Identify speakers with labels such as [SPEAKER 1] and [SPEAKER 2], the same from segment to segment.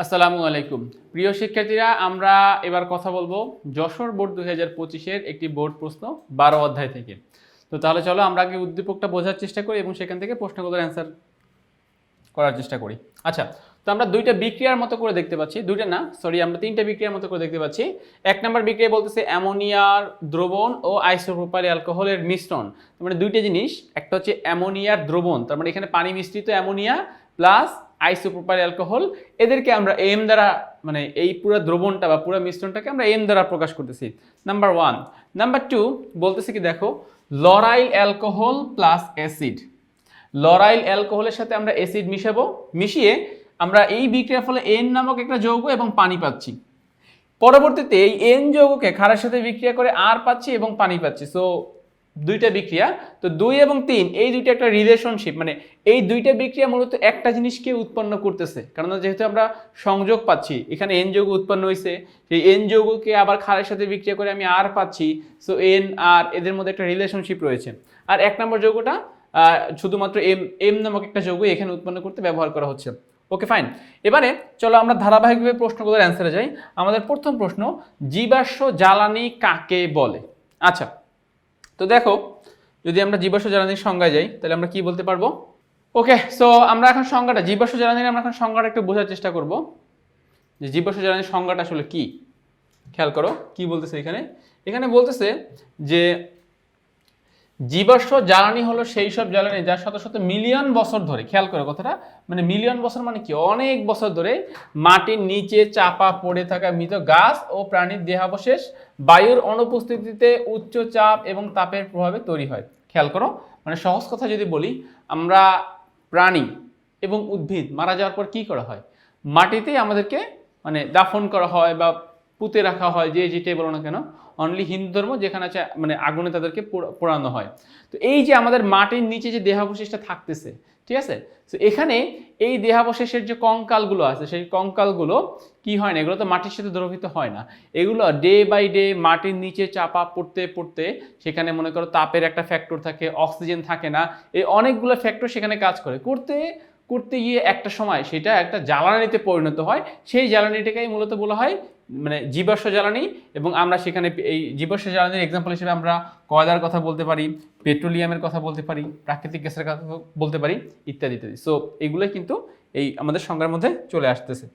[SPEAKER 1] আসসালামু আলাইকুম প্রিয় শিক্ষার্থীরা, আমরা এবার কথা বলবো যশোর বোর্ড 2025-এর একটি বোর্ড প্রশ্ন 12 অধ্যায় থেকে। তো তাহলে চলো আমরা আগে উদ্দীপকটা বোঝার চেষ্টা করি এবং সেখান থেকে প্রশ্নগুলোর অ্যান্সার করার চেষ্টা করি। আচ্ছা, তো আমরা দুইটা বিক্রিয়ার মতো করে দেখতে পাচ্ছি, আমরা তিনটা বিক্রিয়ার মতো করে দেখতে পাচ্ছি। এক নম্বর বিক্রিয়া বলতেছে অ্যামোনিয়ার দ্রবণ ও আইসোপ্রোপাইল অ্যালকোহলের মিশ্রণ। তার মানে দুইটা জিনিস, একটা হচ্ছে অ্যামোনিয়ার দ্রবণ, তার মানে এখানে পানি মিশ্রিত অ্যামোনিয়া প্লাস আইসোপ্রোপাইল অ্যালকোহল, এদেরকে আমরা এম দ্বারা, মানে এই পুরো দ্রবণটা বা পুরো মিশ্রণটাকে আমরা এম দ্বারা প্রকাশ করতেছি, নাম্বার ওয়ান। নাম্বার টু বলতেছে কি, দেখো, lauryl alcohol plus acid. Lauryl অ্যালকোহলের সাথে আমরা অ্যাসিড মিশাবো, মিশিয়ে আমরা এই বিক্রিয়ার ফলে এন নামক একটা যৌগ এবং পানি পাচ্ছি। পরবর্তীতে এই এন যৌগকে ক্ষারের সাথে বিক্রিয়া করে আর পাচ্ছি এবং পানি পাচ্ছি। সো দুইটা বিক্রিয়া, তো 2 এবং 3 এই দুইটা একটা রিলেশনশিপ, মানে এই দুইটা বিক্রিয়া মূলত একটা জিনিসকে উৎপন্ন করতেছে, কারণ যেহেতু আমরা সংযোগ পাচ্ছি, এখানে এন যৌগ উৎপন্ন হয়েছে, সেই এন যৌগকে আবার ক্ষারের সাথে বিক্রিয়া করে আমি আর পাচ্ছি। সো এন আর এদের মধ্যে একটা রিলেশনশিপ রয়েছে। আর এক নম্বর যৌগটা শুধুমাত্র এম এম নামক একটা যৌগ এখানে উৎপন্ন করতে ব্যবহার করা হচ্ছে। ওকে, ফাইন। এবারে চলো আমরা ধারাবাহিকভাবে প্রশ্নগুলোর অ্যান্সারে যাই। আমাদের প্রথম প্রশ্ন, জীবাশ্ম জ্বালানি কাকে বলে? আচ্ছা, তো দেখো, যদি আমরা জীবাশ্ম জ্বালানির সংজ্ঞায় যাই তাহলে আমরা কি বলতে পারবো? ওকে, সো আমরা এখন সংজ্ঞাটা, জীবাশ্ম জ্বালানির আমরা এখন সংজ্ঞাটা একটু বোঝার চেষ্টা করব যে জীবাশ্ম জ্বালানির সংজ্ঞাটা আসলে কি। খেয়াল করো কি বলতেছে এখানে। এখানে বলতেছে যে জীবাশ্ম জ্বালানি হলো সেই সব জ্বালানি যা শত শত মিলিয়ন বছর ধরে, খেয়াল করো কথাটা, মানে মিলিয়ন বছর মানে কি, অনেক বছর ধরে মাটির নিচে চাপা পড়ে থাকা মৃত গাছ ও প্রাণীর দেহাবশেষ বায়ুর অনুপস্থিতিতে উচ্চ চাপ এবং তাপের প্রভাবে তৈরি হয়। খেয়াল করো, মানে সহজ কথা যদি বলি, আমরা প্রাণী এবং উদ্ভিদ মারা যাওয়ার পর কি করা হয়? মাটিতেই আমাদেরকে মানে দাফন করা হয় বা পুঁতে রাখা হয়, যে যেটাই বলো না কেন। অনলি হিন্দু ধর্ম যেখানে আছে মানে আগুনে তাদেরকে পোড়ানো হয়। তো এই যে আমাদের মাটির নিচে যে দেহাবশেষটা থাকতেছে, ঠিক আছে, তো এখানে এই দেহাবশেষের যে কঙ্কালগুলো আছে, সেই কঙ্কালগুলো কি হয় না, এগুলো তো মাটির সাথে দ্রবীভূত হয় না, এগুলো ডে বাই ডে মাটির নিচে চাপা পড়তে পড়তে, সেখানে মনে করো তাপের একটা ফ্যাক্টর থাকে, অক্সিজেন থাকে না, এই অনেকগুলো ফ্যাক্টর সেখানে কাজ করে, করতে করতে গিয়ে একটা সময় সেটা একটা জ্বালানিতে পরিণত হয়। সেই জ্বালানিটাকেই মূলত বলা হয় মানে জীবাশ্ম জ্বালানি। এবং আমরা সেখানে এই জীবাশ্ম জ্বালানির এক্সাম্পল হিসেবে আমরা কয়লার কথা বলতে পারি, পেট্রোলিয়ামের কথা বলতে পারি, প্রাকৃতিক গ্যাসের কথা বলতে পারি, ইত্যাদি ইত্যাদি। সো এইগুলো কিন্তু এই আমাদের সংজ্ঞার মধ্যে চলে আসতেছে।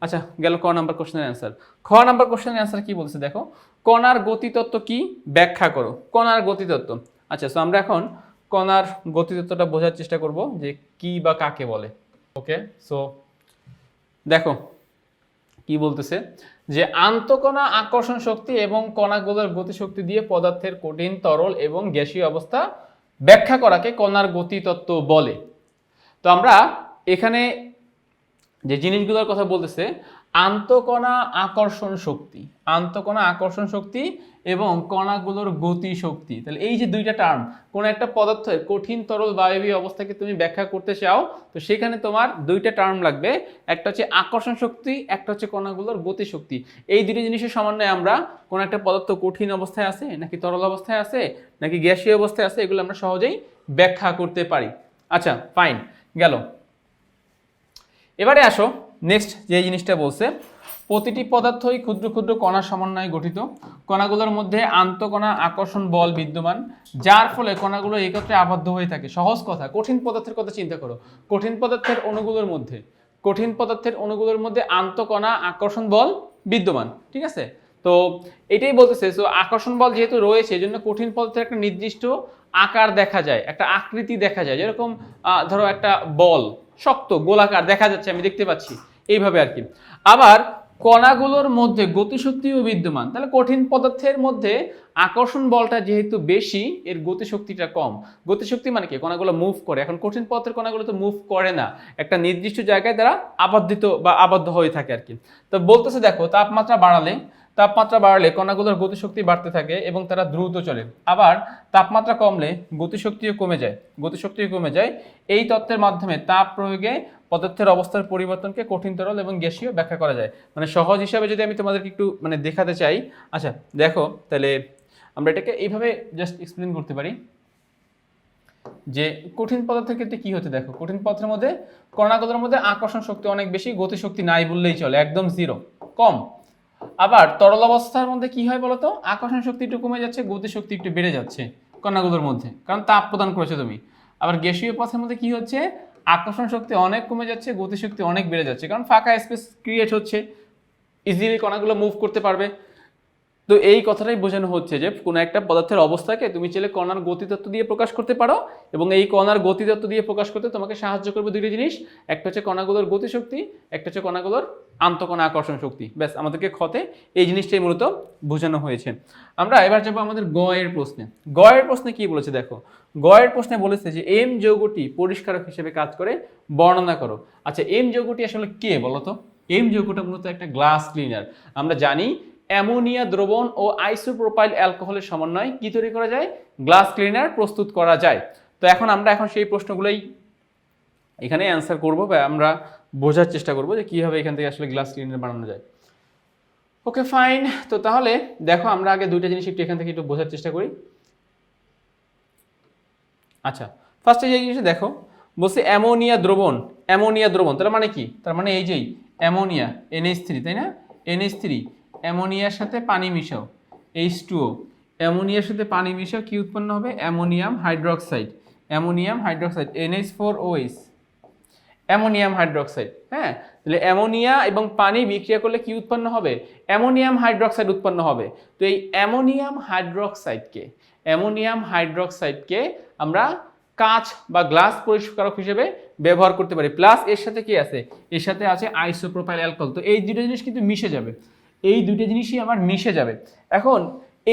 [SPEAKER 1] আচ্ছা, গেল ক নাম্বার কোশ্চেনের অ্যান্সার। খ নাম্বার কোশ্চেনের অ্যান্সার কি বলছে দেখো, কণার গতিতত্ত্ব কি ব্যাখ্যা করো। কণার গতিতত্ত্ব। আচ্ছা, সো আমরা এখন কণার গতিতত্ত্বটা বোঝার চেষ্টা করব যে কি বা কাকে বলে। ওকে, সো দেখো কি বলতেছে যে আন্তঃকণা আকর্ষণ শক্তি এবং কণাগুলোর গতিশক্তি দিয়ে পদার্থের কঠিন, তরল এবং গ্যাসীয় অবস্থা ব্যাখ্যা করাকে কণার গতিতত্ত্ব বলে। তো আমরা এখানে যে জিনিসগুলোর কথা বলতেছে, আন্তঃকণা আকর্ষণ শক্তি, আন্তঃকণা আকর্ষণ শক্তি এবং কণাগুলোর গতি শক্তি। তাহলে এই যে দুইটা টার্ম, কোন একটা পদার্থের কঠিন, তরল, বায়বীয় অবস্থাকে তুমি ব্যাখ্যা করতে চাও, তো সেখানে তোমার দুইটা টার্ম লাগবে, একটা হচ্ছে আকর্ষণ শক্তি, একটা হচ্ছে কণাগুলোর গতি শক্তি। এই দুটো জিনিসের সমন্বয়ে আমরা কোন একটা পদার্থ কঠিন অবস্থায় আছে নাকি তরল অবস্থায় আছে নাকি গ্যাসীয় অবস্থায় আছে, এগুলো আমরা সহজেই ব্যাখ্যা করতে পারি। আচ্ছা, ফাইন, গেল। এবারে আসো নেক্সট যে জিনিসটা বলছে, প্রতিটি পদার্থই ক্ষুদ্র ক্ষুদ্র কণার সমন্বয়ে গঠিত। কণাগুলোর মধ্যে আন্তঃকণা আকর্ষণ বল বিদ্যমান, যার ফলে কণাগুলো একত্রে আবদ্ধ হয়ে থাকে। সহজ কথা, কঠিন পদার্থের কথা চিন্তা করো, কঠিন পদার্থের অণুগুলোর মধ্যে আন্তঃকণা আকর্ষণ বল বিদ্যমান, ঠিক আছে। তো এটাই বলতেছে, সো আকর্ষণ বল যেহেতু রয়েছে, এই জন্য কঠিন পদার্থের একটা নির্দিষ্ট আকার দেখা যায়, একটা আকৃতি দেখা যায়, যেরকম ধরো একটা বল শক্ত গোলাকার দেখা যাচ্ছে, আমি দেখতে পাচ্ছি, এইভাবে আর কি। আবার কণাগুলোর মধ্যে গতিশক্তিও বিদ্যমান, তাহলে কঠিন পদার্থের মধ্যে আকর্ষণ বলটা যেহেতু বেশি, এর গতিশক্তিটা কম। গতিশক্তি মানে কি, কণাগুলো মুভ করে। এখন কঠিন পদার্থের কণাগুলো তো মুভ করে না, একটা নির্দিষ্ট জায়গায় তারা আবদ্ধ হয়ে থাকে আর কি। তো বলতেছে দেখো, তাপমাত্রা বাড়লে কণাগুলোর গতিশক্তি বাড়তে থাকে এবং তারা দ্রুত চলে। আবার তাপমাত্রা কমলে গতিশক্তিও কমে যায়। এই তত্ত্বের মাধ্যমে তাপ প্রয়োগে পদার্থের অবস্থার পরিবর্তনকে কঠিন, তরল এবং গ্যাসীয় ব্যাখ্যা করা যায়। মানে সহজ হিসাবে যদি আমি তোমাদেরকে একটু মানে দেখাতে চাই, আচ্ছা দেখো, তাহলে আমরা এটাকে এইভাবে জাস্ট এক্সপ্লেন করতে পারি যে কঠিন পদার্থের ক্ষেত্রে কি হচ্ছে দেখো, কঠিন পদার্থের মধ্যে কণাগুলোর মধ্যে আকর্ষণ শক্তি অনেক বেশি, গতিশক্তি নাই বললেই চলে, একদম জিরো, কম। আবার তরল অবস্থার মধ্যে কি হয় বলতো, আকর্ষণ শক্তি একটু কমে যাচ্ছে, গতিশক্তি একটু বেড়ে যাচ্ছে কণাগুলোর মধ্যে, কারণ তাপ প্রদান করেছে তুমি। আবার গ্যাসীয় পদার্থের মধ্যে কি হচ্ছে, আকর্ষণ শক্তি অনেক কমে যাচ্ছে, গতিশক্তি অনেক বেড়ে যাচ্ছে, কারণ ফাঁকা স্পেস ক্রিয়েট হচ্ছে, ইজিলি কণাগুলো মুভ করতে পারবে। তো এই কথাটাই বোঝানো হচ্ছে যে কোনো একটা পদার্থের অবস্থাকে তুমি চাইলে কণার গতিতত্ত্ব দিয়ে প্রকাশ করতে পারো, এবং এই কণার গতিতত্ত্ব দিয়ে প্রকাশ করতে তোমাকে সাহায্য করবে দুইটা জিনিস, একটা হচ্ছে কণাগুলোর গতিশক্তি, একটা হচ্ছে কণাগুলোর আন্তঃকণা আকর্ষণ শক্তি। ব্যাস, আমাদেরকে ক্ষতে এই জিনিসটাই মূলত বোঝানো হয়েছে। আমরা এবার যাবো আমাদের গ এর প্রশ্নে। গ এর প্রশ্নে কি বলেছে দেখো, গ এর প্রশ্নে বলেছে যে এম যৌগটি পরিষ্কারক হিসেবে কাজ করে বর্ণনা করো। আচ্ছা, এম যৌগটি আসলে কে বলতো? এম যৌগটা মূলত একটা গ্লাস ক্লিনার। আমরা জানি অ্যামোনিয়া দ্রবণ ও আইসোপ্রোপাইল অ্যালকোহলের সমন্বয়ে কি তৈরি করা যায়, গ্লাস ক্লিনার প্রস্তুত করা যায়। তো আমরা সেই প্রশ্নগুলোই এখানে অ্যান্সার করব, বা আমরা বোঝার চেষ্টা করব যে কিভাবে এখান থেকে আসলে গ্লাস ক্লিনার বানানো যায়। ওকে ফাইন, তো তাহলে দেখো আমরা আগে দুইটা জিনিস একটু এখান থেকে একটু বোঝার চেষ্টা করি। আচ্ছা, ফার্স্টে যে জিনিসটা দেখো, বলছে অ্যামোনিয়া দ্রবণ। অ্যামোনিয়া দ্রবণ তার মানে কি? তার মানে এই যেই অ্যামোনিয়া NH3, তাই না? NH3 অ্যামোনিয়ার সাথে পানি মিশাও H2O, অ্যামোনিয়ার সাথে পানি মিশাও কি উৎপন্ন হবে? Ammonium hydroxide. Ammonium hydroxide NH4OH, ammonium hydroxide. হ্যাঁ, তাহলে অ্যামোনিয়া এবং পানি বিক্রিয়া করলে কি উৎপন্ন হবে? অ্যামোনিয়াম হাইড্রোক্সাইড উৎপন্ন হবে। তো এই অ্যামোনিয়াম হাইড্রোক্সাইডকে আমরা কাঁচ বা গ্লাস পরিষ্কারক হিসেবে ব্যবহার করতে পারি। প্লাস এর সাথে কি আছে? এর সাথে আছে আইসোপ্রোপাইল অ্যালকোহল। তো এই দুটো জিনিস কিন্তু মিশে যাবে, এই দুটো জিনিসই আমার মিশে যাবে। এখন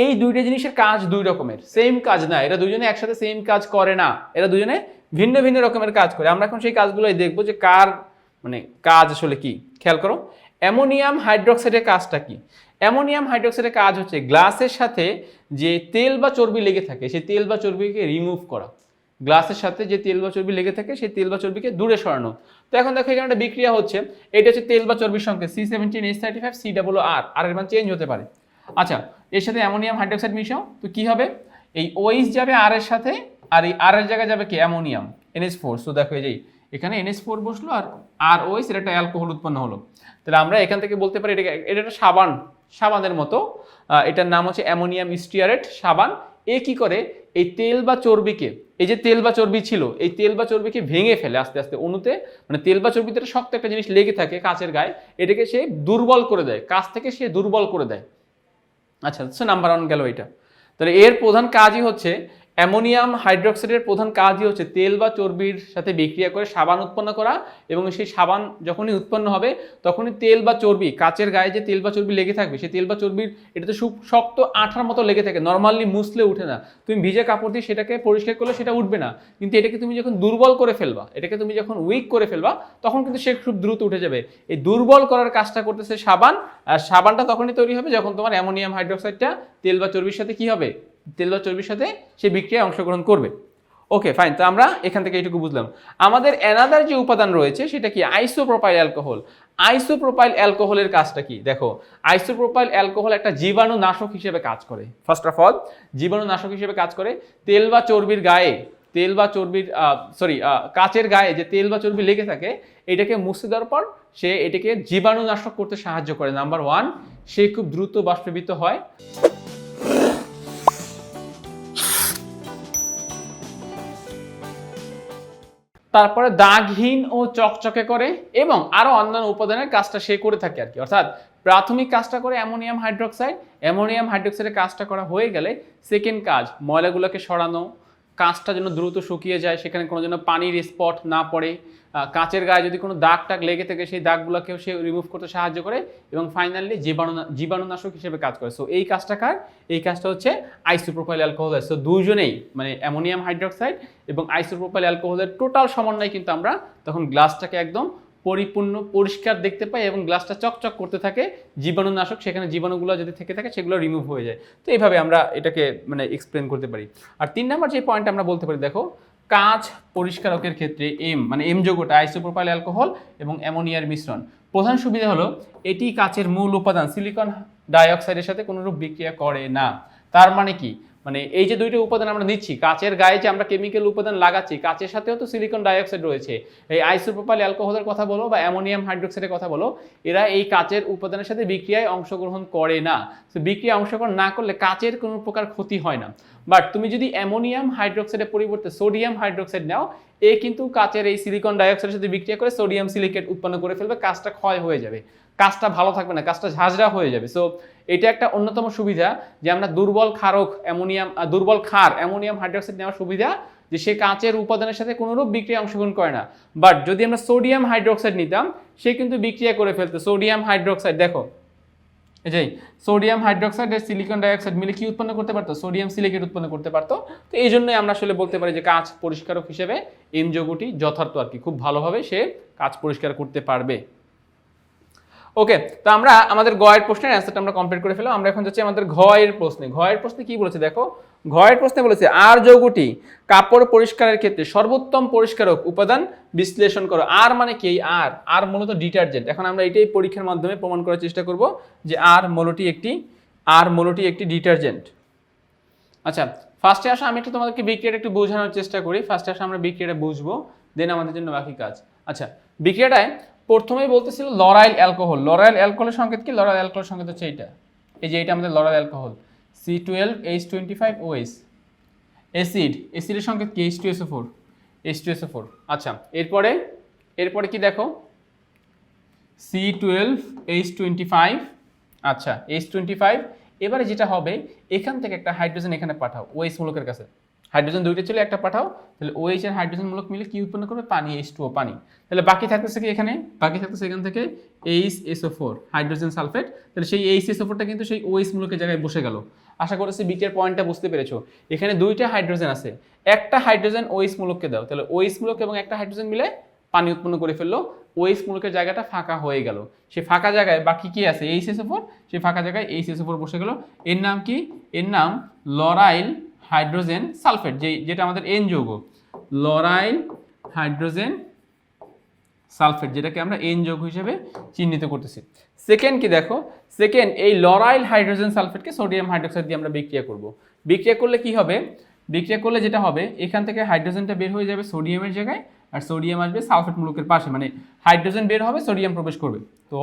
[SPEAKER 1] এই দুইটা জিনিসের কাজ দুই রকমের, সেম কাজ না, এরা দুজনে একসাথে সেম কাজ করে না, এরা দুজনে ভিন্ন ভিন্ন রকমের কাজ করে। আমরা এখন সেই কাজগুলোই দেখবো যে কার কাজ আসলে কি। খেয়াল করো, অ্যামোনিয়াম হাইড্রোক্সাইডের কাজটা কি? অ্যামোনিয়াম হাইড্রোক্সাইডের কাজ হচ্ছে গ্লাসের সাথে যে তেল বা চর্বি লেগে থাকে সেই তেল বা চর্বিকে রিমুভ করা। গ্লাসের সাথে যে তেল বা চর্বি লেগে থাকে সেই তেল বা চর্বিকে দূরে সরানো। তো এখন দেখো এখানে একটা বিক্রিয়া হচ্ছে, এটা হচ্ছে তেল বা চর্বির সংকেত C17H35 COOR, আর এর মান চেঞ্জ হতে পারে। আচ্ছা, এর সাথে অ্যামোনিয়াম হাইড্রোক্সাইড মিশাও, তো কি হবে? এই OH যাবে আর এর সাথে, আর এই আর এর জায়গায় যাবে কি? Ammonium NH4। তো দেখো এই যে এখানে NH4 বসলো আর OH, এটা একটা অ্যালকোহল উৎপন্ন হলো। তাহলে আমরা এখান থেকে বলতে পারি এটা একটা সাবানের মতো। এটার নাম হচ্ছে অ্যামোনিয়াম স্টিয়ারেট সাবান। এ কি করে? এই তেল বা চর্বিকে, এই যে তেল বা চর্বি ছিল, এই তেল বা চর্বিকে ভেঙে ফেলে আস্তে আস্তে অণুতে, তেল বা চর্বিতে শক্ত একটা জিনিস লেগে থাকে কাচের গায়ে, এটাকে সে দুর্বল করে দেয়, কাছ থেকে সে দুর্বল করে দেয়। আচ্ছা, নাম্বার 1 গেল এটা। তাহলে এর প্রধান কাজই হচ্ছে, অ্যামোনিয়াম হাইড্রোক্সাইডের প্রধান কাজই হচ্ছে তেল বা চর্বির সাথে বিক্রিয়া করে সাবান উৎপন্ন করা, এবং সেই সাবান যখনই উৎপন্ন হবে তখনই তেল বা চর্বি, কাচের গায়ে যে তেল বা চর্বি লেগে থাকবে, সেই তেল বা চর্বির এটা তো শক্ত আঠার মতো লেগে থাকে, নর্মালি মুছলে উঠে না। তুমি ভিজে কাপড় দিয়ে সেটাকে পরিষ্কার করলে সেটা উঠবে না, কিন্তু এটাকে তুমি যখন দুর্বল করে ফেলবা, এটাকে তুমি যখন উইক করে ফেলবা, তখন কিন্তু সে খুব দ্রুত উঠে যাবে। এই দুর্বল করার কাজটা করতেছে সাবান, আর সাবানটা তখনই তৈরি হবে যখন তোমার অ্যামোনিয়াম হাইড্রোক্সাইডটা তেল বা চর্বির সাথে কি হবে? তেল বা চর্বির সাথে সে বিক্রিয়ায় অংশগ্রহণ করবে। ওকে ফাইন, তো আমরা এখান থেকে এইটুকু বুঝলাম। আমাদের অ্যানাদার যে উপাদান রয়েছে সেটা কি? Isopropyl alcohol. আইসোপ্রোপাইল অ্যালকোহলের কাজটা কি? দেখো, আইসোপ্রোপাইল অ্যালকোহল একটা জীবাণুনাশক হিসেবে কাজ করে। ফার্স্ট অফ অল, জীবাণুনাশক হিসেবে কাজ করে। তেল বা চর্বির গায়ে, কাচের গায়ে যে তেল বা চর্বি লেগে থাকে, এটাকে মুছে দেওয়ার পর সে এটাকে জীবাণুনাশক করতে সাহায্য করে। নাম্বার 1, সে খুব দ্রুত বাষ্পীভূত হয়। তারপরে দাগহীন ও চকচকে করে, এবং আরো অন্যান্য উপাদানের কাজটা সে করে থাকে আর কি। অর্থাৎ প্রাথমিক কাজটা করে অ্যামোনিয়াম হাইড্রোক্সাইড, অ্যামোনিয়াম হাইড্রোক্সাইডের কাজটা করা হয়ে গেলে সেকেন্ড কাজ ময়লাগুলোকে সরানো, কাঁচটা যেন দ্রুত শুকিয়ে যায়, সেখানে কোনো যেন পানির স্পট না পড়ে, কাঁচের গায়ে যদি কোনো দাগ টাগ লেগে থাকে সেই দাগগুলোকেও সে রিমুভ করতে সাহায্য করে, এবং ফাইনালি জীবাণুনাশক হিসেবে কাজ করে। সো এই কাজটা কার? এই কাজটা হচ্ছে আইসোপ্রোপাইল অ্যালকোহল। সো দুইজনেই অ্যামোনিয়াম হাইড্রোক্সাইড এবং আইসোপ্রোপাইল অ্যালকোহলের টোটাল সমন্বয় কিন্তু আমরা তখন গ্লাসটাকে একদম পরিপূর্ণ পরিষ্কার দেখতে পাই, এবং গ্লাসটা চকচক করতে থাকে। জীবাণুনাশক, সেখানে জীবাণুগুলো যদি থেকে থাকে সেগুলো রিমুভ হয়ে যায়। তো এইভাবে আমরা এটাকে এক্সপ্লেন করতে পারি। আর 3 নম্বর যে পয়েন্ট আমরা বলতে পারি, দেখো, কাঁচ পরিষ্কারকের ক্ষেত্রে এম যৌগটা আইসোপ্রোপাইল অ্যালকোহল এবং অ্যামোনিয়ার মিশ্রণ। প্রধান সুবিধা হলো এটি কাচের মূল উপাদান সিলিকন ডাইঅক্সাইডের সাথে কোনোরূপ বিক্রিয়া করে না। তার মানে কি? মানে এই যে দুইটা উপাদান আমরা নিচ্ছি, কাচের গায়ে যে আমরা কেমিক্যাল উপাদান লাগাচ্ছি, কাচের সাথেও তো সিলিকন ডাইঅক্সাইড রয়েছে। এই আইসোপ্রোপাইল অ্যালকোহলের কথা বলো বা অ্যামোনিয়াম হাইড্রোক্সাইডের কথা বলো, এরা এই কাচের উপাদানের সাথে বিক্রিয়ায় অংশগ্রহণ করে না। তো বিক্রিয়ায় অংশগ্রহণ না করলে কাচের কোনো প্রকার ক্ষতি হয় না। বাট তুমি যদি অ্যামোনিয়াম হাইড্রোক্সাইডের পরিবর্তে সোডিয়াম হাইড্রোক্সাইড নাও, এ কিন্তু কাচের এই সিলিকন ডাইঅক্সাইডের সাথে বিক্রিয়া করে সোডিয়াম সিলিকেট উৎপন্ন করে ফেলবে, কাজটা ক্ষয় হয়ে যাবে, কাজটা ভালো থাকবে না, কাজটা ঝাঁঝরা হয়ে যাবে। সো এটা একটা অন্যতম সুবিধা যে আমরা দুর্বল ক্ষার অ্যামোনিয়াম হাইড্রোক্সাইড নেওয়ার সুবিধা যে সে কাঁচের উপাদানের সাথে কোনোরূপ বিক্রিয়া অংশগ্রহণ করে না। বাট যদি আমরা সোডিয়াম হাইড্রোক্সাইড নিতাম, সে কিন্তু বিক্রিয়া করে ফেলতো। সোডিয়াম হাইড্রোক্সাইড দেখো, এই যে সোডিয়াম হাইড্রোক্সাইড আর সিলিকন ডাইঅক্সাইড মিলে কি উৎপন্ন করতে পারতো? সোডিয়াম সিলিকেট উৎপন্ন করতে পারতো। তো এই জন্যই আমরা আসলে বলতে পারি যে কাঁচ পরিষ্কারক হিসেবে এম যৌগটি যথার্থ আর কি, খুব ভালোভাবে সে কাঁচ পরিষ্কার করতে পারবে। ওকে, তো আমরা আমাদের গ এর প্রশ্নের অ্যান্সারটা আমরা কমপ্লিট করে ফেললাম। আমরা এখন যাচ্ছি আমাদের ঘ এর প্রশ্নে। ঘ এর প্রশ্নে কি বলেছে দেখো, ঘ এর প্রশ্নে বলেছে আর যৌগটি কাপড় পরিষ্কারের ক্ষেত্রে সর্বোত্তম পরিষ্কারক উপাদান বিশ্লেষণ করো। আর মানে কি? আর মূলত ডিটারজেন্ট। এখন আমরা এটাই পরীক্ষার মাধ্যমে প্রমাণ করার চেষ্টা করব যে আর মূলটি একটি ডিটারজেন্ট। আচ্ছা, ফার্স্টে আসা আমি একটু তোমাদেরকে বিক্রিয়াটা একটু বোঝানোর চেষ্টা করি। ফার্স্টে আসা আমরা বিক্রিয়াটা বুঝবো, দেন আমাদের জন্য বাকি কাজ। আচ্ছা, বিক্রিয়াটায় প্রথমেই বলতেছিল লরাইল অ্যালকোহল। লরাইল অ্যালকোহলের সংকেত কি? লরাইল অ্যালকোহলের সংকেত হচ্ছে এইটা, এই যে এটা আমাদের লরাইল অ্যালকোহল C12H25OH। অ্যাসিডের সংকেত কি? H2SO4। আচ্ছা, এরপরে কি দেখো, C12H25। আচ্ছা, H25। এবারে যেটা হবে, এখান থেকে একটা হাইড্রোজেন এখানে পাঠাও OH মূলকের কাছে। হাইড্রোজেন দুইটা ছিল, একটা পাঠাও, তাহলে OH এর হাইড্রোজেন মূলক মিলে কি উৎপন্ন করবে? পানি, H2O, পানি। তাহলে বাকি থাকতেছে কি এখানে? বাকি থাকতেছে এখান থেকে HSO4, হাইড্রোজেন সালফেট। তাহলে সেই HSO4টা কিন্তু সেই OH মূলকের জায়গায় বসে গেল। আশা করছি বিক্রিয়ার পয়েন্টটা বুঝতে পেরেছো। এখানে দুইটা হাইড্রোজেন আছে, একটা হাইড্রোজেন OH মূলককে দাও, তাহলে OH মূলক এবং একটা হাইড্রোজেন মিলে পানি উৎপন্ন করে ফেললো। OH মূলকের জায়গাটা ফাঁকা হয়ে গেল। সেই ফাঁকা জায়গায় বাকি কি আছে? HSO4। সেই ফাঁকা জায়গায় HSO4 বসে গেল। এর নাম কি? এর নাম লরাইল হাইড্রোজেন সালফেট, যেটা আমাদের এন যৌগ। লরাইল হাইড্রোজেন সালফেট, যেটাকে আমরা এন যৌগ হিসেবে চিহ্নিত করতেছি। সেকেন্ড কি দেখো, সেকেন্ড এই লরাইল হাইড্রোজেন সালফেটকে সোডিয়াম হাইড্রোক্সাইড দিয়ে আমরা বিক্রিয়া করব। বিক্রিয়া করলে কি হবে? বিক্রিয়া করলে যেটা হবে, এখান থেকে হাইড্রোজেনটা বের হয়ে যাবে সোডিয়ামের জায়গায়, আর সোডিয়াম আসবে সালফেট মূলকের পাশে, মানে হাইড্রোজেন বের হবে, সোডিয়াম প্রবেশ করবে। তো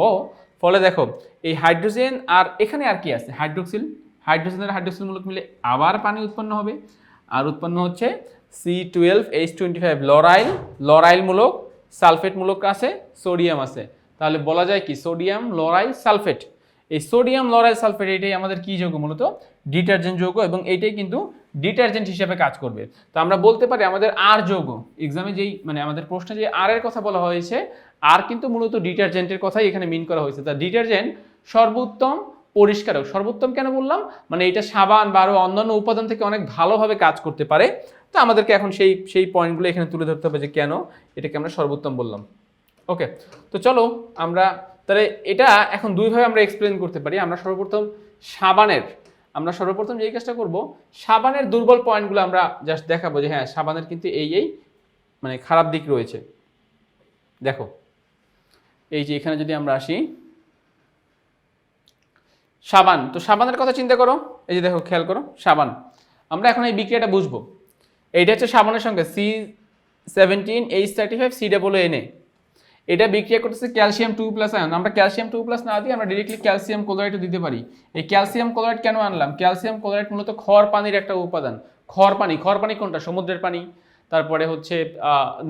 [SPEAKER 1] ফলে দেখো এই হাইড্রোজেন আর এখানে আর কি আছে? হাইড্রোক্সিল। হাইড্রোজেন আর হাইড্রোক্সিল মূলক মিলে আবার পানি উৎপন্ন হবে, আর উৎপন্ন হচ্ছে C12H25 লরাইল মূলক, সালফেট মূলক আছে, সোডিয়াম আছে। তাহলে বলা যায় কি? Sodium lauryl sulphate. এই সোডিয়াম লরাইল সালফেট এটাই আমাদের কি যৌগ? মূলত ডিটারজেন্ট যৌগ, এবং এইটাই কিন্তু ডিটারজেন্ট হিসেবে কাজ করবে। তো আমরা বলতে পারি আমাদের আর যৌগ, এক্সামে যেই মানে আমাদের প্রশ্নে যে আর এর কথা বলা হয়েছে, আর কিন্তু মূলত ডিটারজেন্টের কথাই এখানে মিন করা হয়েছে। তা ডিটারজেন্ট সর্বোত্তম পরিষ্কারক। সর্বোত্তম কেন বললাম? মানে এটা সাবান বা আরও অন্যান্য উপাদান থেকে অনেক ভালোভাবে কাজ করতে পারে। তো আমাদেরকে এখন সেই পয়েন্টগুলো এখানে তুলে ধরতে হবে যে কেন এটাকে আমরা সর্বোত্তম বললাম। ওকে, তো চলো আমরা তাহলে এটা এখন দুইভাবে আমরা এক্সপ্লেন করতে পারি। আমরা সর্বপ্রথম যেই কাজটা করব, সাবানের দুর্বল পয়েন্টগুলো আমরা জাস্ট দেখাবো যে হ্যাঁ, সাবানের কিন্তু এই মানে খারাপ দিক রয়েছে। দেখো, এই যে এখানে যদি আমরা আসি সাবান, তো সাবানের কথা চিন্তা করো। এই যে দেখো, খেয়াল করো সাবান। আমরা এখন এই বিক্রিয়াটা বুঝবো। এইটা হচ্ছে সাবানের সঙ্গে C17H35COONA। এটা বিক্রিয়া করতেছে ক্যালসিয়াম 2+ আয়ন। আমরা ক্যালসিয়াম 2+ না দিয়ে আমরা ডিরেক্টলি ক্যালসিয়াম ক্লোরাইডও দিতে পারি। এই ক্যালসিয়াম ক্লোরাইড কেন আনলাম? ক্যালসিয়াম ক্লোরাইড মূলত খর পানির একটা উপাদান। খর পানি কোনটা? সমুদ্রের পানি, তারপরে হচ্ছে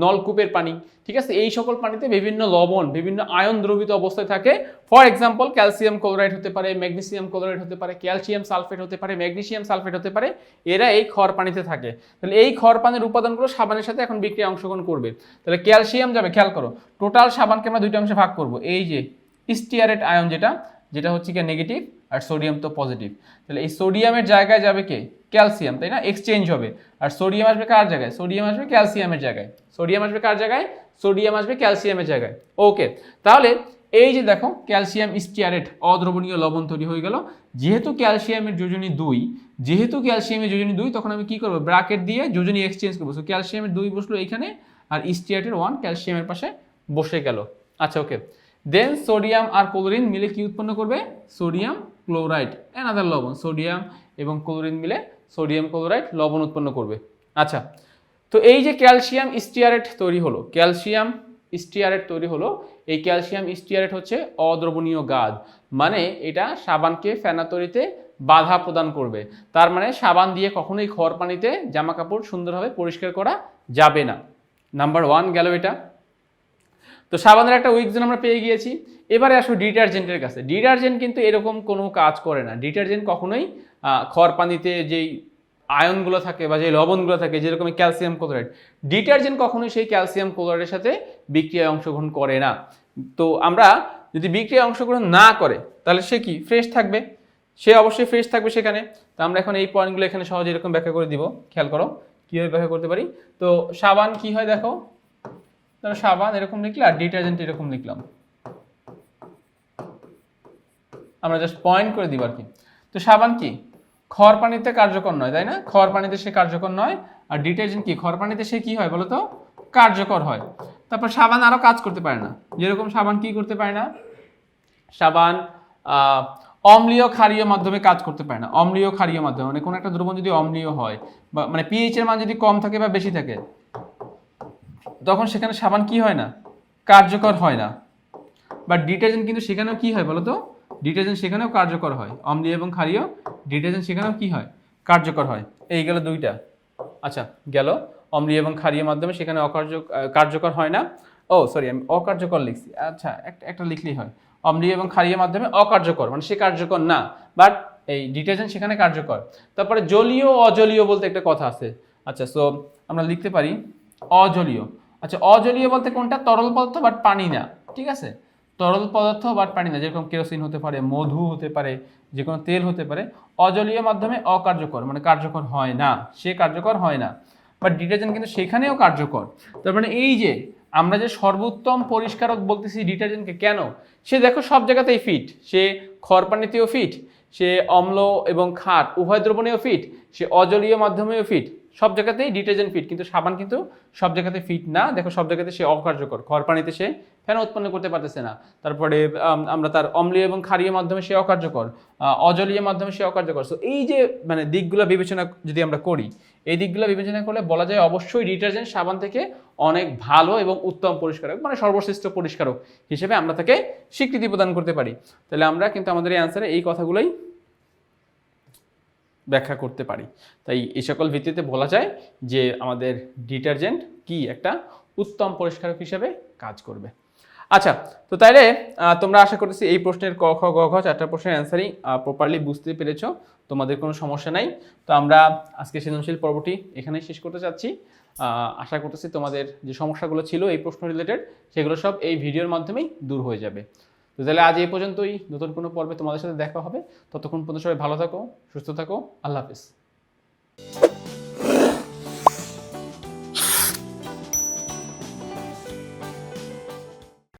[SPEAKER 1] নলকূপের পানি, ঠিক আছে? এই সকল পানিতে বিভিন্ন লবণ, বিভিন্ন আয়ন দ্রবীত অবস্থায় থাকে। ফর এক্সাম্পল ক্যালসিয়াম ক্লোরাইড হতে পারে, ম্যাগনেসিয়াম ক্লোরাইড হতে পারে, ক্যালসিয়াম সালফেট হতে পারে, ম্যাগনেসিয়াম সালফেট হতে পারে। এরা এই খর পানিতে থাকে। তাহলে এই খর পানির উপাদানগুলো সাবানের সাথে এখন বিক্রিয়া অংশগ্রহণ করবে। তাহলে ক্যালসিয়াম যাবে, খেয়াল করো, টোটাল সাবানকে আমরা দুইটা অংশে ভাগ করব। এই যে স্টিয়ারেট আয়ন যেটা হচ্ছে কি নেগেটিভ, আর সোডিয়াম তো পজিটিভ। তাহলে এই সোডিয়ামের জায়গায় যাবে কে? ক্যালসিয়াম, তাই না? এক্সচেঞ্জ হবে। আর সোডিয়াম আসবে কার জায়গায়? সোডিয়াম আসবে ক্যালসিয়ামের জায়গায়। সোডিয়াম আসবে কার জায়গায়? সোডিয়াম আসবে ক্যালসিয়ামের জায়গায়। ওকে, তাহলে এই যে দেখো ক্যালসিয়াম স্টিয়ারেট, অদ্রবণীয় লবণ তৈরি হয়ে গেল। যেহেতু ক্যালসিয়ামের যোজনী 2, তখন আমি কি করব? ব্র্যাকেট দিয়ে যোজনী এক্সচেঞ্জ করবো। সো ক্যালসিয়ামের 2 বসলো এইখানে, আর স্টিয়ারেটের 1 ক্যালসিয়ামের পাশে বসে গেল। আচ্ছা, ওকে। দেন সোডিয়াম আর ক্লোরিন মিলে কি উৎপন্ন করবে? সোডিয়াম ক্লোরাইড, অ্যানাদার লবণ। সোডিয়াম এবং ক্লোরিন মিলে সোডিয়াম ক্লোরাইড লবণ উৎপন্ন করবে। আচ্ছা, তো এই যে ক্যালসিয়াম স্টিয়ারেট তৈরি হলো, ক্যালসিয়াম স্টিয়ারেট তৈরি হলো, এই ক্যালসিয়াম স্টিয়ারেট হচ্ছে অদ্রবণীয় গাদ, মানে এটা সাবানকে ফেনা তৈরিতে বাধা প্রদান করবে। তার মানে সাবান দিয়ে কখনোই খড় পানিতে জামা কাপড় সুন্দরভাবে পরিষ্কার করা যাবে না। নাম্বার 1 গেল এটা। তো সাবানের একটা উইকজন আমরা পেয়ে গিয়েছি। এবারে আসো ডিটারজেন্টের কাছে। ডিটারজেন্ট কিন্তু এরকম কোনো কাজ করে না। ডিটারজেন্ট কখনোই খড় পানিতে যেই আয়নগুলো থাকে বা যে লবণগুলো থাকে, যেরকম ক্যালসিয়াম ক্লোরাইড, ডিটারজেন্ট কখনোই সেই ক্যালসিয়াম ক্লোরাইডের সাথে বিক্রিয়ায় অংশগ্রহণ করে না। তো আমরা যদি বিক্রিয়ায় অংশগ্রহণ না করে তাহলে সে কি ফ্রেশ থাকবে? সে অবশ্যই ফ্রেশ থাকবে সেখানে। তো আমরা এখন এই পয়েন্টগুলো এখানে সহজে এরকম ব্যাখ্যা করে দিব। খেয়াল করো কীভাবে ব্যাখ্যা করতে পারি। তো সাবান কি হয় দেখো, ধরো সাবান এরকম লিখলে আর ডিটারজেন্ট এরকম লিখলাম, আমরা জাস্ট পয়েন্ট করে দিব আর কি। তো সাবান কি খড় পানিতে কার্যকর নয়, তাই না? খড় পানিতে সে কার্যকর নয়। আর ডিটারজেন্ট কি খড় পানিতে সে কি হয় বলো তো, কার্যকর হয়। তারপর সাবান আরো কাজ করতে পারে না। যেরকম সাবান কি করতে পারে না, সাবান অম্লীয় ক্ষারীয় মাধ্যমে কাজ করতে পারে না। অম্লীয় ক্ষারীয় মাধ্যমে মানে কোনো একটা দ্রবণ যদি অম্লীয় হয় বা মানে পিএইচ এর মান যদি কম থাকে বা বেশি থাকে, তখন সেখানে সাবান কি হয় না, কার্যকর হয় না। বাট ডিটারজেন্ট কিন্তু সেখানেও কি হয় বলো তো, ডিটারজেন্ট সেখানেও কার্যকর হয়। অম্লীয় এবং ক্ষারীয় ডিটারজেন্ট সেখানেও কি হয়, কার্যকর হয়। এই গেল দুইটা। আচ্ছা গেল অম্লীয় এবং ক্ষারীয় মাধ্যমে সেখানে কার্যকর হয় না। ও সরি, আমি অকার্যকর লিখছি। আচ্ছা একটা লিখলেই হয়। অম্লীয় এবং ক্ষারীয় মাধ্যমে অকার্যকর মানে সে কার্যকর না, বাট এই ডিটারজেন্ট সেখানে কার্যকর। তারপরে জলীয় অজলীয় বলতে একটা কথা আছে। আচ্ছা, সো আমরা লিখতে পারি অজলীয়। আচ্ছা, অজলীয় বলতে কোনটা, তরল পদার্থ বাট পানি না, ঠিক আছে? তরল পদার্থ বাট পানি না, যেরকম কেরোসিন হতে পারে, মধু হতে পারে, যে কোনো তেল হতে পারে। অজলীয় মাধ্যমে অকার্যকর মানে কার্যকর হয় না, সে কার্যকর হয় না। বাট ডিটারজেন্ট কিন্তু সেখানেও কার্যকর। তার মানে এই যে আমরা যে সর্বোত্তম পরিষ্কারক বলতেছি ডিটারজেন্টকে, কেন? সে দেখো সব জায়গাতেই ফিট। সে খড় পানিতেও ফিট, সে অম্ল এবং ক্ষার উভয় দ্রবণেও ফিট, সে অজলীয় মাধ্যমেও ফিট, সব জায়গাতেই ডিটারজেন্ট ফিট। কিন্তু সাবান কিন্তু সব জায়গাতে ফিট না। দেখো সব জায়গাতে সে অকার্যকর, খড় পানিতে সে ফেনা উৎপন্ন করতে পারতেছে না। তারপরে আমরা তার অম্লীয় এবং ক্ষারীয় মাধ্যমে সে অকার্যকর, অজলীয় মাধ্যমে সে অকার্যকর। সো এই যে মানে দিকগুলো বিবেচনা যদি আমরা করি, এই দিকগুলো বিবেচনা করলে বলা যায় অবশ্যই ডিটারজেন্ট সাবান থেকে অনেক ভালো এবং উত্তম পরিষ্কারক, মানে সর্বশ্রেষ্ঠ পরিষ্কারক হিসেবে আমরা তাকে স্বীকৃতি প্রদান করতে পারি। তাহলে আমরা কিন্তু আমাদের এই অ্যান্সারে এই কথাগুলোই ব্যাখ্যা করতে পারি। তাই এই সকল ভিত্তিতে বলা যায় যে আমাদের ডিটারজেন্ট কি একটা উত্তম পরিষ্কারক হিসেবে কাজ করবে। আচ্ছা, তো তাইলে তোমরা আশা করতেছি এই প্রশ্নের ক খ গ ঘ 4টা প্রশ্নের অ্যান্সারই প্রপারলি বুঝতে পেরেছো, তোমাদের কোনো সমস্যা নাই। তো আমরা আজকে সৃজনশীল পর্বটি এখানেই শেষ করতে চাচ্ছি। আশা করতেছি তোমাদের যে সমস্যাগুলো ছিল এই প্রশ্ন রিলেটেড, সেগুলো সব এই ভিডিওর মাধ্যমেই দূর হয়ে যাবে। তো তাহলে আজ এই পর্যন্তই, নতুন কোনো পর্বে তোমাদের সাথে দেখা হবে। ততক্ষণ পর্যন্ত সবাই ভালো থাকো, সুস্থ থাকো, আল্লাহ হাফেজ।